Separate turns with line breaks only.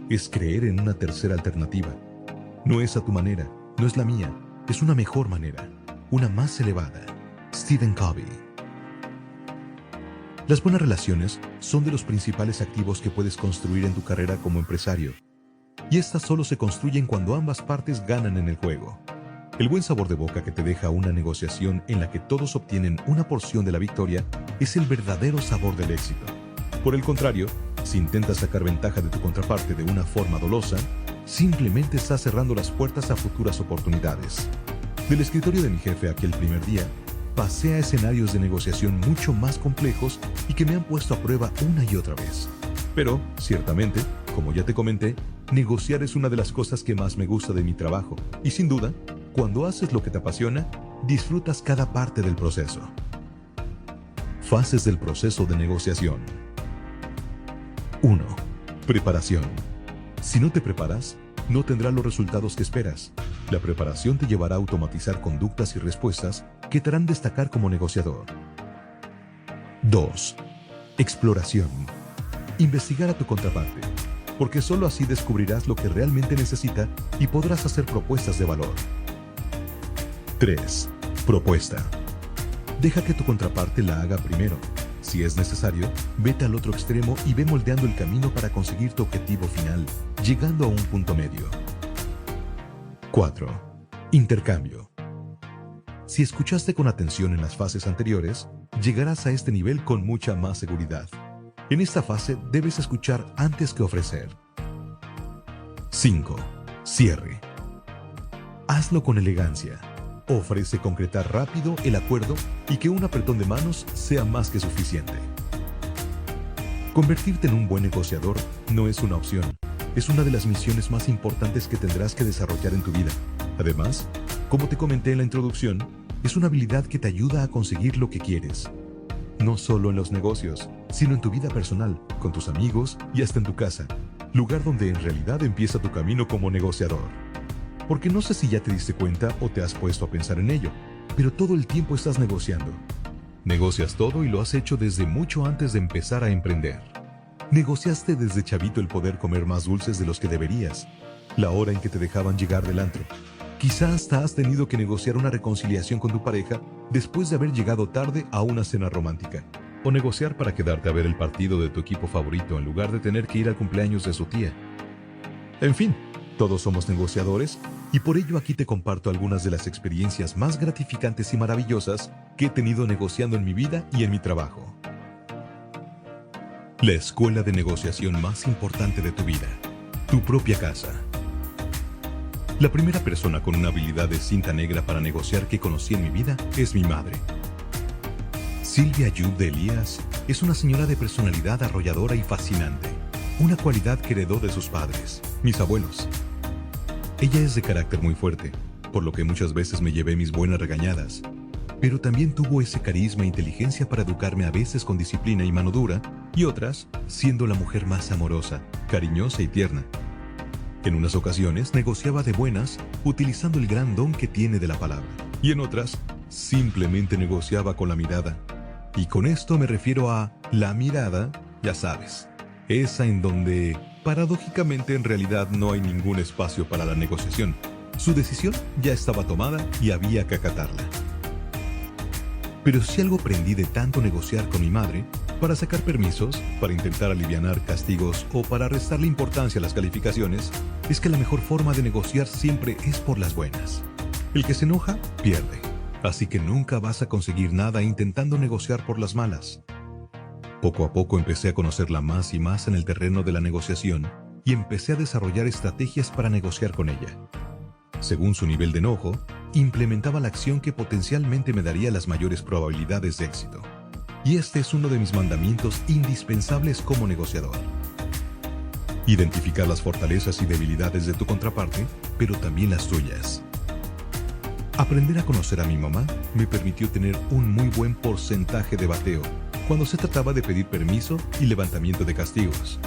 es creer en una tercera alternativa. No es a tu manera, no es la mía, es una mejor manera, una más elevada. Stephen Covey. Las buenas relaciones son de los principales activos que puedes construir en tu carrera como empresario. Y estas solo se construyen cuando ambas partes ganan en el juego. El buen sabor de boca que te deja una negociación en la que todos obtienen una porción de la victoria es el verdadero sabor del éxito. Por el contrario, si intentas sacar ventaja de tu contraparte de una forma dolosa, simplemente estás cerrando las puertas a futuras oportunidades. Del escritorio de mi jefe aquel primer día, pasé a escenarios de negociación mucho más complejos y que me han puesto a prueba una y otra vez. Pero, ciertamente, como ya te comenté, negociar es una de las cosas que más me gusta de mi trabajo. Y sin duda, cuando haces lo que te apasiona, disfrutas cada parte del proceso. Fases del proceso de negociación. 1. Preparación. Si no te preparas, no tendrás los resultados que esperas. La preparación te llevará a automatizar conductas y respuestas que te harán destacar como negociador. 2. Exploración. Investigar a tu contraparte, porque solo así descubrirás lo que realmente necesita y podrás hacer propuestas de valor. 3. Propuesta. Deja que tu contraparte la haga primero. Si es necesario, vete al otro extremo y ve moldeando el camino para conseguir tu objetivo final, llegando a un punto medio. 4. Intercambio. Si escuchaste con atención en las fases anteriores, llegarás a este nivel con mucha más seguridad. En esta fase debes escuchar antes que ofrecer. 5. Cierre. Hazlo con elegancia. Ofrece concretar rápido el acuerdo y que un apretón de manos sea más que suficiente. Convertirte en un buen negociador no es una opción, es una de las misiones más importantes que tendrás que desarrollar en tu vida. Además, como te comenté en la introducción, es una habilidad que te ayuda a conseguir lo que quieres. No solo en los negocios, sino en tu vida personal, con tus amigos y hasta en tu casa, lugar donde en realidad empieza tu camino como negociador. Porque no sé si ya te diste cuenta o te has puesto a pensar en ello, pero todo el tiempo estás negociando. Negocias todo y lo has hecho desde mucho antes de empezar a emprender. Negociaste desde chavito el poder comer más dulces de los que deberías, la hora en que te dejaban llegar del antro. Quizá hasta has tenido que negociar una reconciliación con tu pareja después de haber llegado tarde a una cena romántica. O negociar para quedarte a ver el partido de tu equipo favorito en lugar de tener que ir al cumpleaños de su tía. En fin, todos somos negociadores y por ello aquí te comparto algunas de las experiencias más gratificantes y maravillosas que he tenido negociando en mi vida y en mi trabajo. La escuela de negociación más importante de tu vida, tu propia casa. La primera persona con una habilidad de cinta negra para negociar que conocí en mi vida es mi madre. Silvia Ayub de Elías es una señora de personalidad arrolladora y fascinante, una cualidad que heredó de sus padres, mis abuelos. Ella es de carácter muy fuerte, por lo que muchas veces me llevé mis buenas regañadas, pero también tuvo ese carisma e inteligencia para educarme a veces con disciplina y mano dura, y otras siendo la mujer más amorosa, cariñosa y tierna. En unas ocasiones negociaba de buenas, utilizando el gran don que tiene de la palabra, y en otras simplemente negociaba con la mirada. Y con esto me refiero a la mirada, ya sabes, esa en donde paradójicamente en realidad no hay ningún espacio para la negociación. Su decisión ya estaba tomada y había que acatarla. Pero si algo aprendí de tanto negociar con mi madre, para sacar permisos, para intentar alivianar castigos o para restarle importancia a las calificaciones, es que la mejor forma de negociar siempre es por las buenas. El que se enoja, pierde. Así que nunca vas a conseguir nada intentando negociar por las malas. Poco a poco empecé a conocerla más y más en el terreno de la negociación y empecé a desarrollar estrategias para negociar con ella. Según su nivel de enojo, implementaba la acción que potencialmente me daría las mayores probabilidades de éxito. Y este es uno de mis mandamientos indispensables como negociador. Identificar las fortalezas y debilidades de tu contraparte, pero también las tuyas. Aprender a conocer a mi mamá me permitió tener un muy buen porcentaje de bateo cuando se trataba de pedir permiso y levantamiento de castigos.